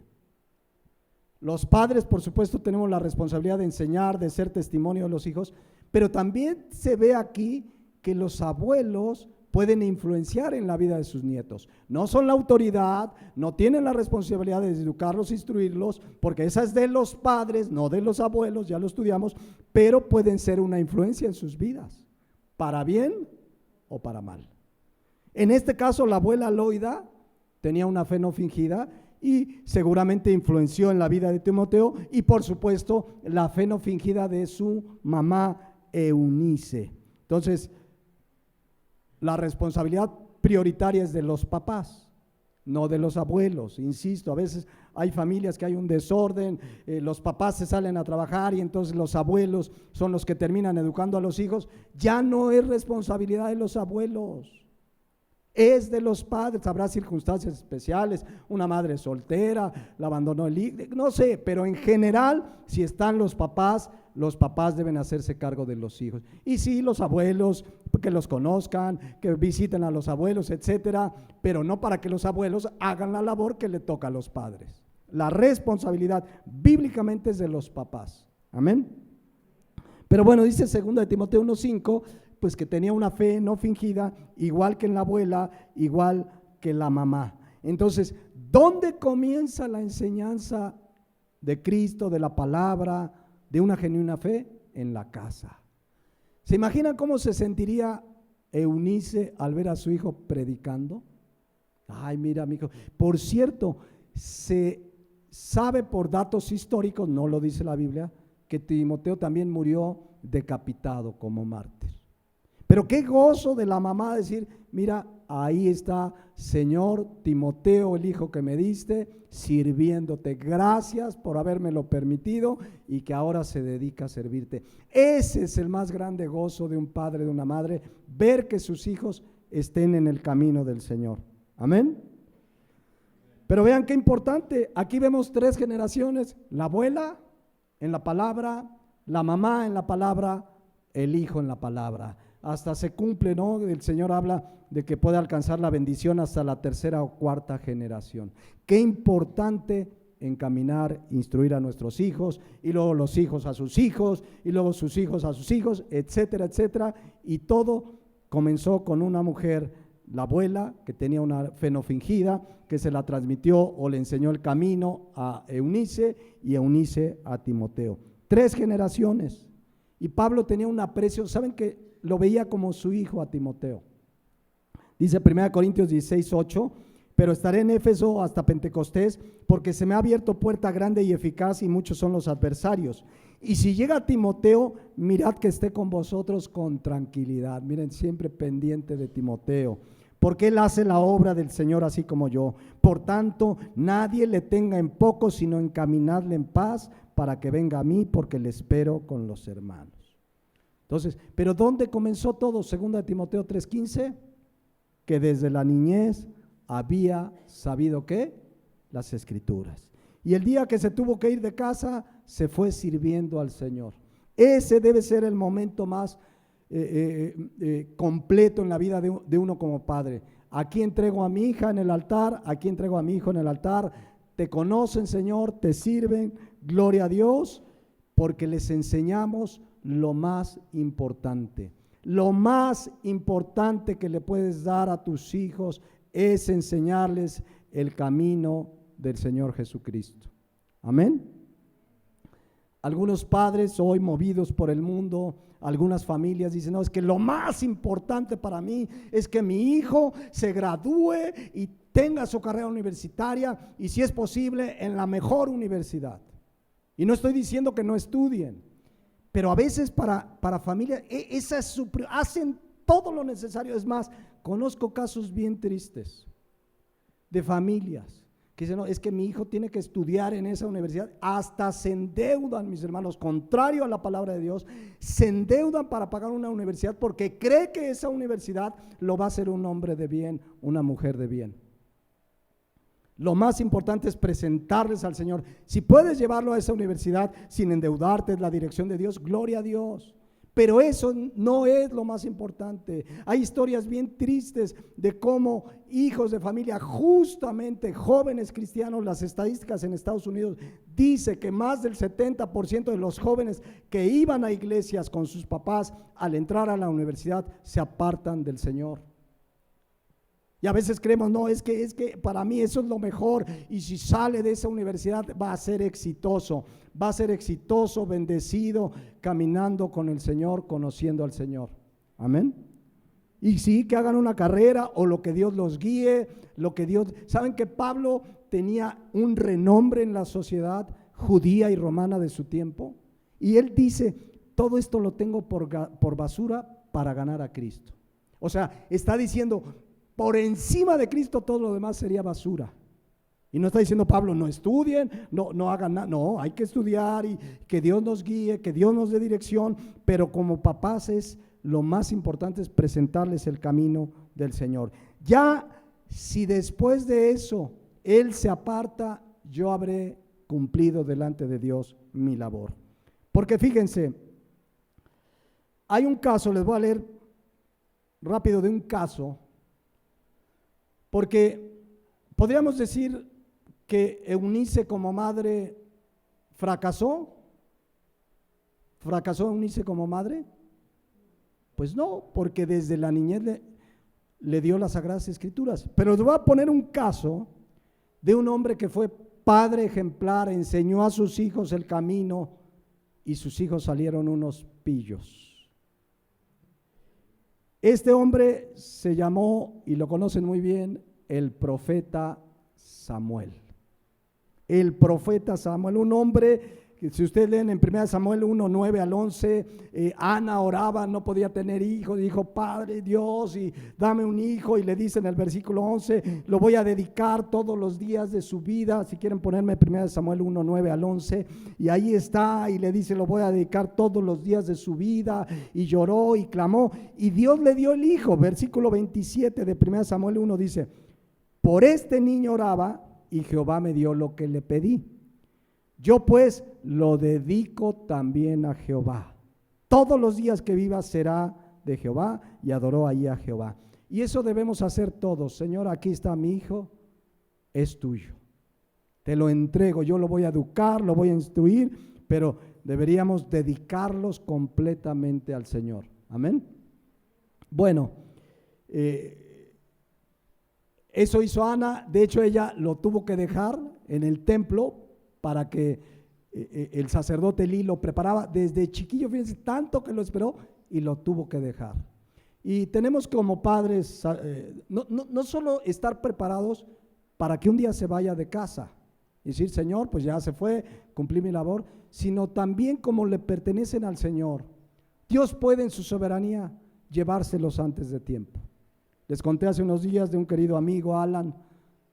Los padres, por supuesto, tenemos la responsabilidad de enseñar, de ser testimonio de los hijos, pero también se ve aquí que los abuelos pueden influenciar en la vida de sus nietos. No son la autoridad, no tienen la responsabilidad de educarlos, instruirlos, porque esa es de los padres, no de los abuelos, ya lo estudiamos, pero pueden ser una influencia en sus vidas, para bien o para mal. En este caso, la abuela Loida tenía una fe no fingida y seguramente influenció en la vida de Timoteo, y por supuesto la fe no fingida de su mamá Eunice. Entonces, la responsabilidad prioritaria es de los papás, no de los abuelos. Insisto, a veces hay familias que hay un desorden, los papás se salen a trabajar y entonces los abuelos son los que terminan educando a los hijos. Ya no es responsabilidad de los abuelos, es de los padres. Habrá circunstancias especiales, una madre soltera, la abandonó el hijo, no sé, pero en general, si están los papás deben hacerse cargo de los hijos. Y sí, los abuelos, que los conozcan, que visiten a los abuelos, etcétera, pero no para que los abuelos hagan la labor que le toca a los padres. La responsabilidad bíblicamente es de los papás. Amén. Pero bueno, dice 2 de Timoteo 1:5, pues que tenía una fe no fingida, igual que en la abuela, igual que la mamá. Entonces, ¿dónde comienza la enseñanza de Cristo, de la palabra, de una genuina fe? En la casa. ¿Se imaginan cómo se sentiría Eunice al ver a su hijo predicando? Ay, mira, mi hijo. Por cierto, se sabe por datos históricos, no lo dice la Biblia, que Timoteo también murió decapitado como mártir. Pero qué gozo de la mamá decir: mira, ahí está, Señor, Timoteo, el hijo que me diste, sirviéndote. Gracias por habérmelo permitido y que ahora se dedica a servirte. Ese es el más grande gozo de un padre, de una madre, ver que sus hijos estén en el camino del Señor. Amén. Pero vean qué importante, aquí vemos 3 generaciones: la abuela en la palabra, la mamá en la palabra, el hijo en la palabra. hasta se cumple, ¿no? El Señor habla de que puede alcanzar la bendición hasta la tercera o cuarta generación. Qué importante encaminar, instruir a nuestros hijos, y luego los hijos a sus hijos, y luego sus hijos a sus hijos, etcétera, etcétera. Y todo comenzó con una mujer, la abuela, que tenía una fe no fingida, que se la transmitió o le enseñó el camino a Eunice, y Eunice a Timoteo. 3 generaciones. Y Pablo tenía un aprecio, ¿saben que lo veía como su hijo a Timoteo? Dice 1 Corintios 16:8, pero estaré en Éfeso hasta Pentecostés, porque se me ha abierto puerta grande y eficaz, y muchos son los adversarios. Y si llega Timoteo, mirad que esté con vosotros con tranquilidad. Miren, siempre pendiente de Timoteo, porque él hace la obra del Señor así como yo. Por tanto, nadie le tenga en poco, sino encaminadle en paz, para que venga a mí, porque le espero con los hermanos. Entonces, ¿pero dónde comenzó todo? 2 Timoteo 3:15, que desde la niñez había sabido ¿qué? Las Escrituras. Y el día que se tuvo que ir de casa, se fue sirviendo al Señor. Ese debe ser el momento más completo en la vida de uno como padre. Aquí entrego a mi hija en el altar, aquí entrego a mi hijo en el altar. Te conocen, Señor, te sirven, gloria a Dios, porque les enseñamos lo más importante. Lo más importante que le puedes dar a tus hijos es enseñarles el camino del Señor Jesucristo. Amén. Algunos padres hoy, movidos por el mundo, algunas familias dicen, no, es que lo más importante para mí es que mi hijo se gradúe y tenga su carrera universitaria, y si es posible en la mejor universidad. Y no estoy diciendo que no estudien, pero a veces para familias hacen todo lo necesario. Es más, conozco casos bien tristes de familias que dicen, no, es que mi hijo tiene que estudiar en esa universidad, hasta se endeudan, mis hermanos, contrario a la palabra de Dios, se endeudan para pagar una universidad porque cree que esa universidad lo va a hacer un hombre de bien, una mujer de bien. Lo más importante es presentarles al Señor. Si puedes llevarlo a esa universidad sin endeudarte, es la dirección de Dios, gloria a Dios. Pero eso no es lo más importante. Hay historias bien tristes de cómo hijos de familia, justamente jóvenes cristianos, las estadísticas en Estados Unidos dice que más del 70% de los jóvenes que iban a iglesias con sus papás, al entrar a la universidad se apartan del Señor. Y a veces creemos, no, es que para mí eso es lo mejor, y si sale de esa universidad va a ser exitoso, bendecido, caminando con el Señor, conociendo al Señor. Amén. Y sí, que hagan una carrera o lo que Dios los guíe, ¿saben que Pablo tenía un renombre en la sociedad judía y romana de su tiempo? Y él dice, todo esto lo tengo por basura para ganar a Cristo. O sea, está diciendo, por encima de Cristo todo lo demás sería basura. Y no está diciendo Pablo, no estudien, no hagan nada. No, hay que estudiar y que Dios nos guíe, que Dios nos dé dirección. Pero como papás lo más importante es presentarles el camino del Señor. Ya si después de eso Él se aparta, yo habré cumplido delante de Dios mi labor. Porque fíjense, hay un caso, les voy a leer rápido de un caso, porque podríamos decir que Eunice como madre fracasó. ¿Fracasó Eunice como madre? Pues no, porque desde la niñez le dio las Sagradas Escrituras. Pero les voy a poner un caso de un hombre que fue padre ejemplar, enseñó a sus hijos el camino y sus hijos salieron unos pillos. Este hombre se llamó, y lo conocen muy bien, el profeta Samuel. El profeta Samuel, un hombre que si ustedes leen en 1 Samuel 1, 9 al 11, Ana oraba, no podía tener hijos, dijo, Padre Dios, y dame un hijo, y le dice en el versículo 11, lo voy a dedicar todos los días de su vida. Si quieren ponerme 1 Samuel 1, 9 al 11, y ahí está, y le dice, lo voy a dedicar todos los días de su vida, y lloró y clamó, y Dios le dio el hijo. Versículo 27 de 1 Samuel 1 dice, por este niño oraba, y Jehová me dio lo que le pedí. Yo pues lo dedico también a Jehová. Todos los días que viva será de Jehová y adoró allí a Jehová. Y eso debemos hacer todos. Señor, aquí está mi hijo, es tuyo. Te lo entrego, yo lo voy a educar, lo voy a instruir, pero deberíamos dedicarlos completamente al Señor. Amén. Bueno, eso hizo Ana. De hecho, ella lo tuvo que dejar en el templo para que el sacerdote Elí lo preparaba desde chiquillo, fíjense, tanto que lo esperó y lo tuvo que dejar. Y tenemos como padres no solo estar preparados para que un día se vaya de casa y decir, Señor, pues ya se fue, cumplí mi labor, sino también como le pertenecen al Señor. Dios puede en su soberanía llevárselos antes de tiempo. Les conté hace unos días de un querido amigo, Alan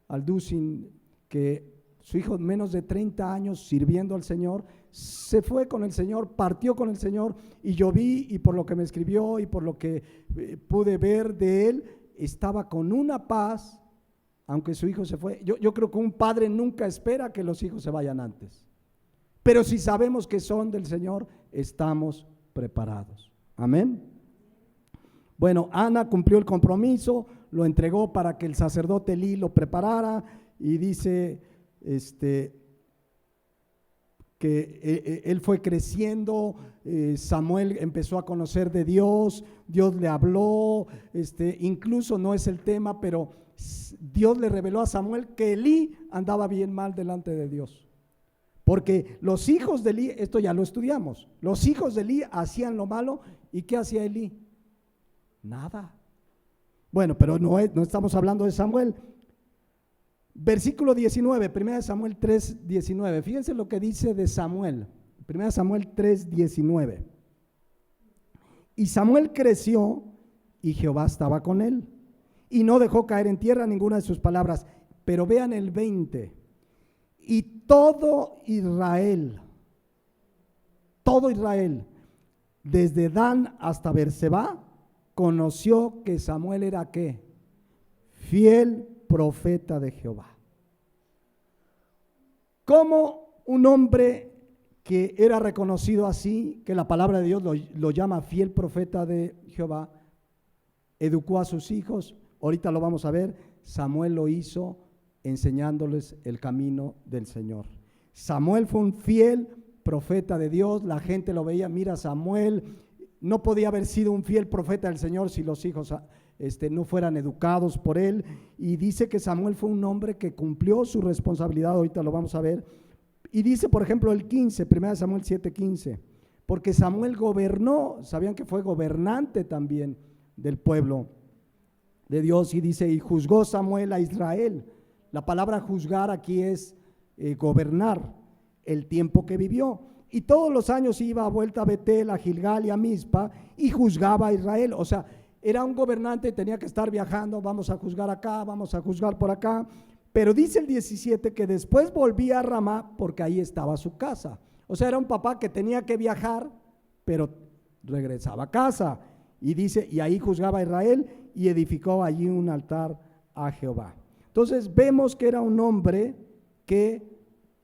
Alducin, que su hijo, menos de 30 años sirviendo al Señor, se fue con el Señor, partió con el Señor, y yo vi, y por lo que me escribió y por lo que pude ver de él, estaba con una paz, aunque su hijo se fue. Yo creo que un padre nunca espera que los hijos se vayan antes, pero si sabemos que son del Señor, estamos preparados. Amén. Bueno, Ana cumplió el compromiso, lo entregó para que el sacerdote Elí lo preparara, y dice que él fue creciendo, Samuel empezó a conocer de Dios, Dios le habló, incluso no es el tema, pero Dios le reveló a Samuel que Elí andaba bien mal delante de Dios, porque los hijos de Elí, esto ya lo estudiamos, los hijos de Elí hacían lo malo. ¿Y qué hacía Elí? Nada. Bueno, pero no estamos hablando de Samuel. Versículo 19, 1 Samuel 3, 19. Fíjense lo que dice de Samuel. 1 Samuel 3, 19. Y Samuel creció y Jehová estaba con él y no dejó caer en tierra ninguna de sus palabras. Pero vean el 20. Y todo Israel, desde Dan hasta Berseba, conoció que Samuel era ¿qué? Fiel profeta de Jehová. ¿Cómo un hombre que era reconocido así, que la palabra de Dios lo llama fiel profeta de Jehová, educó a sus hijos? Ahorita lo vamos a ver. Samuel lo hizo enseñándoles el camino del Señor. Samuel fue un fiel profeta de Dios. La gente lo veía, mira, Samuel no podía haber sido un fiel profeta del Señor si los hijos no fueran educados por él. Y dice que Samuel fue un hombre que cumplió su responsabilidad. Ahorita lo vamos a ver. Y dice, por ejemplo, el 15, 1 Samuel 7:15, porque Samuel gobernó. Sabían que fue gobernante también del pueblo de Dios. Y dice, y juzgó Samuel a Israel. La palabra juzgar aquí es gobernar, el tiempo que vivió. Y todos los años iba a vuelta a Betel, a Gilgal y a Mizpa, y juzgaba a Israel. O sea, era un gobernante, tenía que estar viajando, vamos a juzgar acá, vamos a juzgar por acá. Pero dice el 17 que después volvía a Ramá porque ahí estaba su casa. O sea, era un papá que tenía que viajar, pero regresaba a casa. Y dice, y ahí juzgaba a Israel y edificó allí un altar a Jehová. Entonces vemos que era un hombre que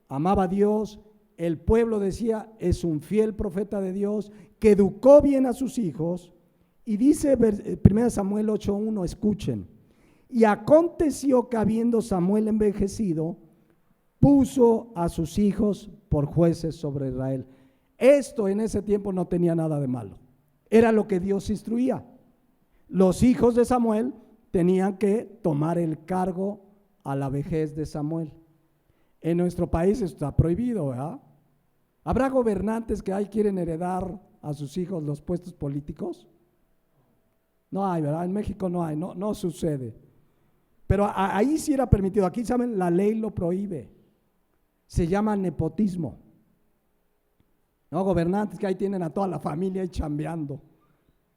amaba a Dios. El pueblo decía, es un fiel profeta de Dios, que educó bien a sus hijos. Y dice 1 Samuel 8:1, escuchen. Y aconteció que habiendo Samuel envejecido, puso a sus hijos por jueces sobre Israel. Esto en ese tiempo no tenía nada de malo. Era lo que Dios instruía. Los hijos de Samuel tenían que tomar el cargo a la vejez de Samuel. En nuestro país está prohibido, ¿verdad? ¿Habrá gobernantes que ahí quieren heredar a sus hijos los puestos políticos? No hay, ¿verdad? En México no hay, no sucede. Pero ahí sí era permitido. Aquí, ¿saben? La ley lo prohíbe. Se llama nepotismo. No, gobernantes que ahí tienen a toda la familia ahí chambeando,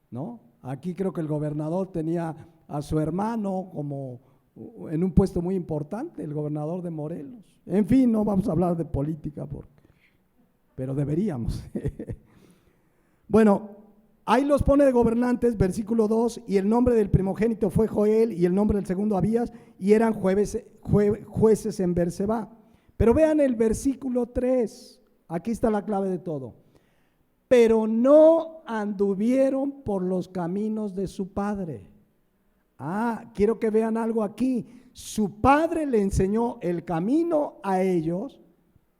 ¿no? Aquí creo que el gobernador tenía a su hermano como en un puesto muy importante, el gobernador de Morelos. En fin, no vamos a hablar de política, pero deberíamos. Bueno, ahí los pone de gobernantes, versículo 2, y el nombre del primogénito fue Joel, y el nombre del segundo Abías, y eran jueces en Berseba. Pero vean el versículo 3, aquí está la clave de todo. pero no anduvieron por los caminos de su padre. Quiero que vean algo aquí. Su padre le enseñó el camino a ellos,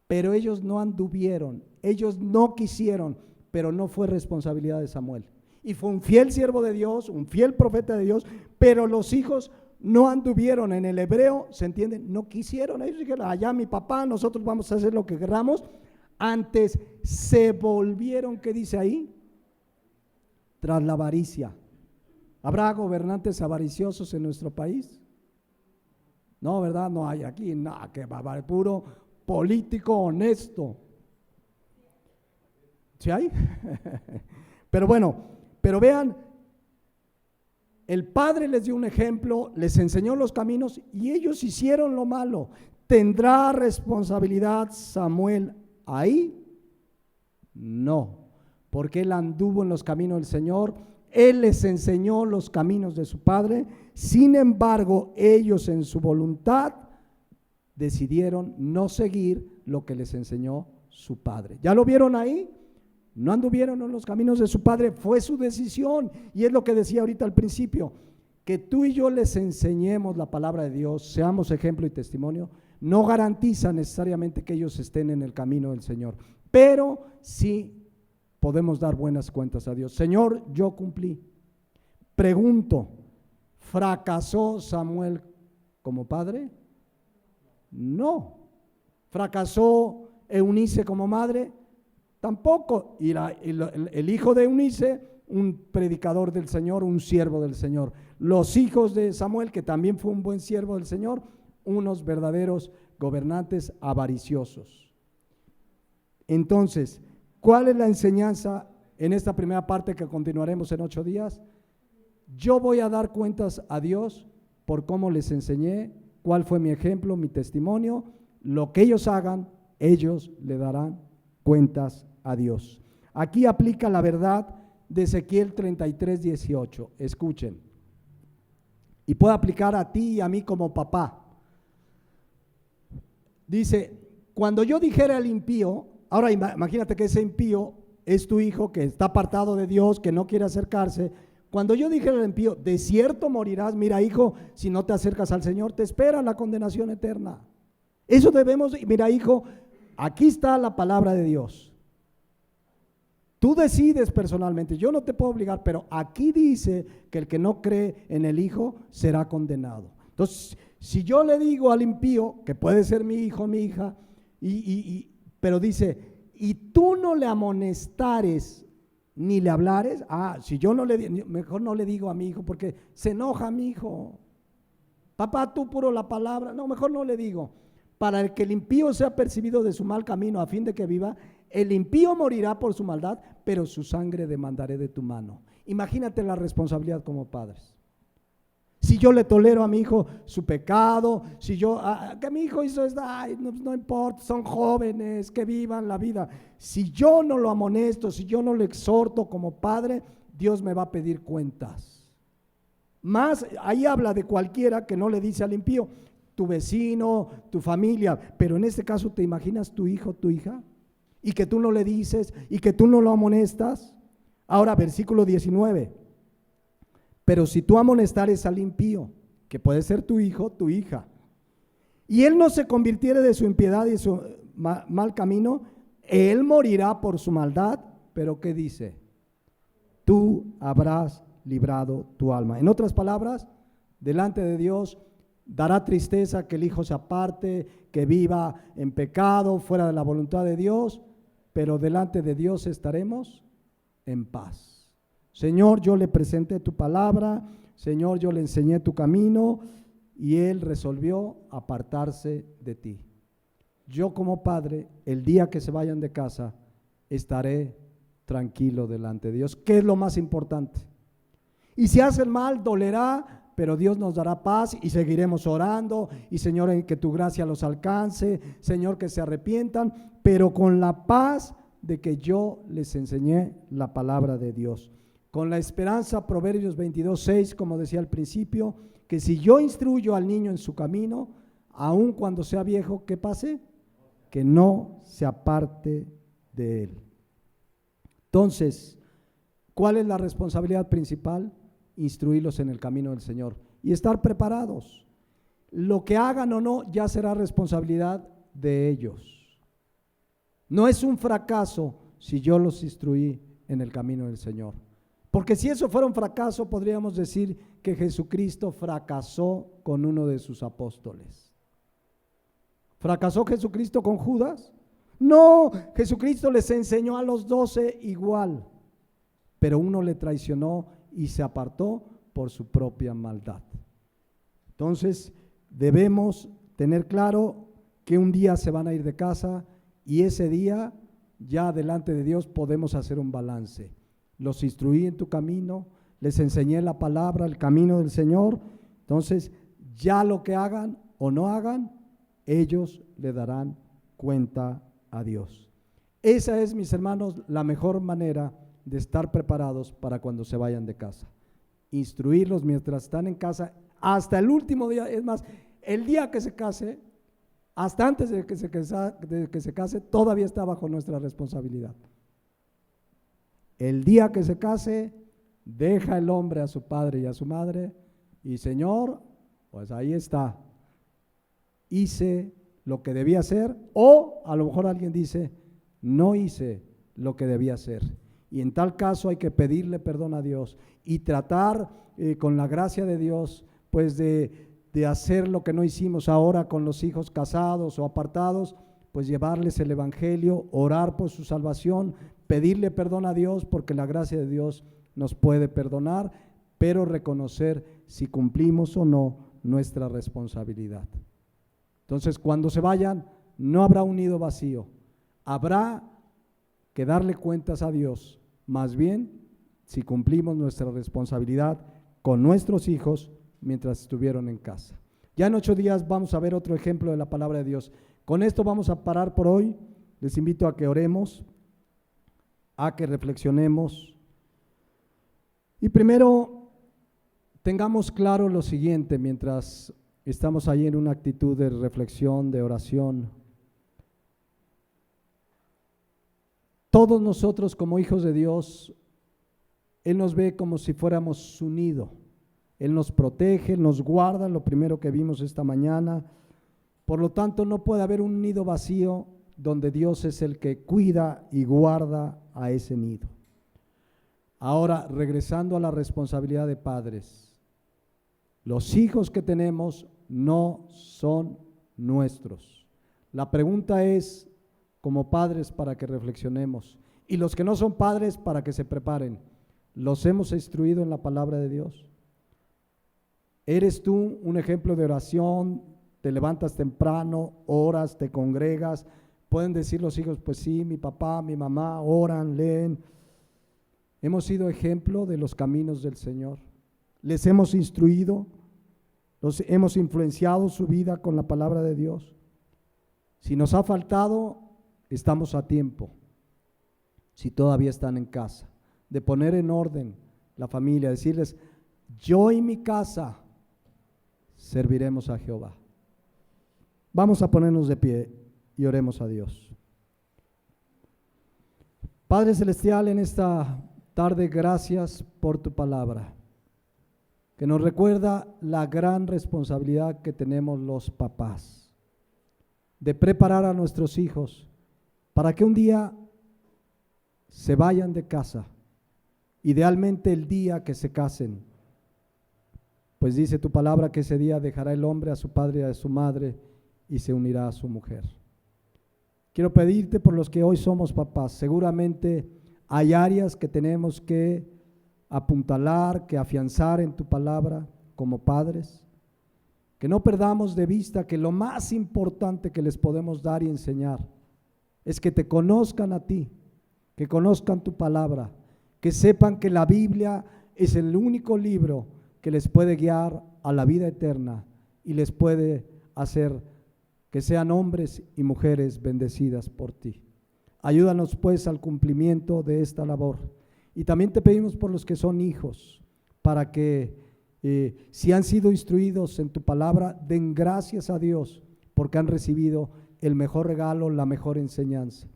pero ellos no anduvieron, ellos no quisieron, pero no fue responsabilidad de Samuel. Y fue un fiel siervo de Dios, un fiel profeta de Dios, pero los hijos no anduvieron. En el hebreo, ¿se entiende? No quisieron. Ellos dijeron, allá mi papá, nosotros vamos a hacer lo que queramos. Antes se volvieron, ¿qué dice ahí? Tras la avaricia. ¿Habrá gobernantes avariciosos en nuestro país? No, ¿verdad? No hay aquí, nada, que va, puro político honesto. ¿Sí hay? Pero bueno, pero vean, el padre les dio un ejemplo, les enseñó los caminos y ellos hicieron lo malo. ¿Tendrá responsabilidad Samuel ahí? No, porque él anduvo en los caminos del Señor, él les enseñó los caminos de su padre. Sin embargo, ellos en su voluntad decidieron no seguir lo que les enseñó su padre. ¿Ya lo vieron ahí? No anduvieron en los caminos de su padre, fue su decisión. Y es lo que decía ahorita al principio, que tú y yo les enseñemos la palabra de Dios, seamos ejemplo y testimonio, no garantiza necesariamente que ellos estén en el camino del Señor, pero sí podemos dar buenas cuentas a Dios. Señor, yo cumplí. Pregunto, ¿fracasó Samuel como padre? No. ¿Fracasó Eunice como madre? Tampoco. Y el hijo de Eunice, un predicador del Señor, un siervo del Señor. Los hijos de Samuel, que también fue un buen siervo del Señor, unos verdaderos gobernantes avariciosos. Entonces, ¿cuál es la enseñanza en esta primera parte que continuaremos en 8 días? Yo voy a dar cuentas a Dios por cómo les enseñé, cuál fue mi ejemplo, mi testimonio. Lo que ellos hagan, ellos le darán cuentas a Dios. Aquí aplica la verdad de Ezequiel 33:18. Escuchen. Y puede aplicar a ti y a mí como papá. Dice, cuando yo dijera al impío, ahora imagínate que ese impío es tu hijo que está apartado de Dios, que no quiere acercarse. Cuando yo dijera al impío, de cierto morirás, mira hijo, si no te acercas al Señor, te espera la condenación eterna. Eso debemos, mira hijo, aquí está la palabra de Dios. Tú decides personalmente, yo no te puedo obligar, pero aquí dice que el que no cree en el Hijo será condenado. Entonces, si yo le digo al impío, que puede ser mi hijo, mi hija, pero dice, y tú no le amonestares ni le hablares, si yo no le, mejor no le digo a mi hijo porque se enoja mi hijo. Papá, tú puro la palabra, no, mejor no le digo. Para el que el impío sea percibido de su mal camino a fin de que viva, el impío morirá por su maldad, pero su sangre demandaré de tu mano. Imagínate la responsabilidad como padres. Si yo le tolero a mi hijo su pecado, si yo, que mi hijo hizo esto, no importa, son jóvenes, que vivan la vida. Si yo no lo amonesto, si yo no lo exhorto como padre, Dios me va a pedir cuentas. Más, ahí habla de cualquiera que no le dice al impío, tu vecino, tu familia, pero en este caso, ¿te imaginas tu hijo, tu hija? Y que tú no le dices, y que tú no lo amonestas. Ahora, versículo 19. Pero si tú amonestares al impío, que puede ser tu hijo, tu hija, y él no se convirtiere de su impiedad y su mal camino, él morirá por su maldad, pero ¿qué dice? Tú habrás librado tu alma. En otras palabras, delante de Dios dará tristeza que el hijo se aparte, que viva en pecado, fuera de la voluntad de Dios, pero delante de Dios estaremos en paz. Señor, yo le presenté tu palabra, Señor, yo le enseñé tu camino y él resolvió apartarse de ti. Yo como padre, el día que se vayan de casa, estaré tranquilo delante de Dios, que es lo más importante. Y si hacen mal, dolerá, pero Dios nos dará paz y seguiremos orando. Y Señor, que tu gracia los alcance, Señor, que se arrepientan, pero con la paz de que yo les enseñé la palabra de Dios. Con la esperanza, Proverbios 22:6, como decía al principio, que si yo instruyo al niño en su camino, aun cuando sea viejo, ¿qué pase? Que no se aparte de él. Entonces, ¿cuál es la responsabilidad principal? Instruirlos en el camino del Señor y estar preparados. Lo que hagan o no ya será responsabilidad de ellos. No es un fracaso si yo los instruí en el camino del Señor. Porque si eso fuera un fracaso, podríamos decir que Jesucristo fracasó con uno de sus apóstoles. ¿Fracasó Jesucristo con Judas? No, Jesucristo les enseñó a los 12 igual, pero uno le traicionó y se apartó por su propia maldad. Entonces, debemos tener claro que un día se van a ir de casa y ese día ya delante de Dios podemos hacer un balance. Los instruí en tu camino, les enseñé la palabra, el camino del Señor. Entonces, ya lo que hagan o no hagan, ellos le darán cuenta a Dios. Esa es, mis hermanos, la mejor manera de estar preparados para cuando se vayan de casa. Instruirlos mientras están en casa hasta el último día. Es más, el día que se case, hasta antes de que se case, todavía está bajo nuestra responsabilidad. El día que se case, deja el hombre a su padre y a su madre y Señor, pues ahí está. Hice lo que debía hacer, o a lo mejor alguien dice, no hice lo que debía hacer. Y en tal caso hay que pedirle perdón a Dios y tratar con la gracia de Dios, pues de hacer lo que no hicimos ahora con los hijos casados o apartados, pues llevarles el evangelio, orar por su salvación, pedirle perdón a Dios, porque la gracia de Dios nos puede perdonar, pero reconocer si cumplimos o no nuestra responsabilidad. Entonces, cuando se vayan, no habrá un nido vacío, habrá que darle cuentas a Dios, más bien si cumplimos nuestra responsabilidad con nuestros hijos mientras estuvieron en casa. Ya en 8 días vamos a ver otro ejemplo de la palabra de Dios. Con esto vamos a parar por hoy. Les invito a que oremos, a que reflexionemos. Y primero, tengamos claro lo siguiente mientras estamos ahí en una actitud de reflexión, de oración. Todos nosotros como hijos de Dios, Él nos ve como si fuéramos su nido. Él nos protege, nos guarda, lo primero que vimos esta mañana. Por lo tanto, no puede haber un nido vacío donde Dios es el que cuida y guarda a ese nido. Ahora, regresando a la responsabilidad de padres, los hijos que tenemos no son nuestros. La pregunta es, como padres, para que reflexionemos, y los que no son padres, para que se preparen, ¿los hemos instruido en la palabra de Dios? ¿Eres tú un ejemplo de oración? ¿Te levantas temprano, oras, te congregas? Pueden decir los hijos, pues sí, mi papá, mi mamá oran, leen. ¿Hemos sido ejemplo de los caminos del Señor? ¿Les hemos instruido? ¿Los hemos influenciado su vida con la palabra de Dios? Si nos ha faltado, estamos a tiempo, si todavía están en casa, de poner en orden la familia, decirles, yo y mi casa serviremos a Jehová. Vamos a ponernos de pie y oremos a Dios. Padre Celestial, en esta tarde, gracias por tu palabra, que nos recuerda la gran responsabilidad que tenemos los papás, de preparar a nuestros hijos para que un día se vayan de casa, idealmente el día que se casen, pues dice tu palabra que ese día dejará el hombre a su padre y a su madre y se unirá a su mujer. Quiero pedirte por los que hoy somos papás, seguramente hay áreas que tenemos que apuntalar, que afianzar en tu palabra como padres, que no perdamos de vista que lo más importante que les podemos dar y enseñar es que te conozcan a ti, que conozcan tu palabra, que sepan que la Biblia es el único libro que les puede guiar a la vida eterna y les puede hacer que sean hombres y mujeres bendecidas por ti. Ayúdanos pues al cumplimiento de esta labor. Y también te pedimos por los que son hijos, para que si han sido instruidos en tu palabra, den gracias a Dios porque han recibido el mejor regalo, la mejor enseñanza.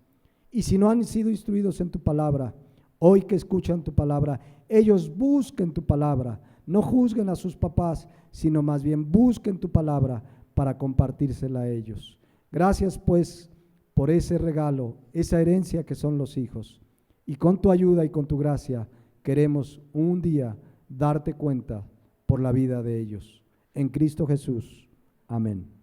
Y si no han sido instruidos en tu palabra, Hoy que escuchan tu palabra, ellos busquen tu palabra, no juzguen a sus papás, sino más bien busquen tu palabra para compartírsela a ellos. Gracias pues por ese regalo, esa herencia que son los hijos. Y con tu ayuda y con tu gracia queremos un día darte cuenta por la vida de ellos. En Cristo Jesús. Amén.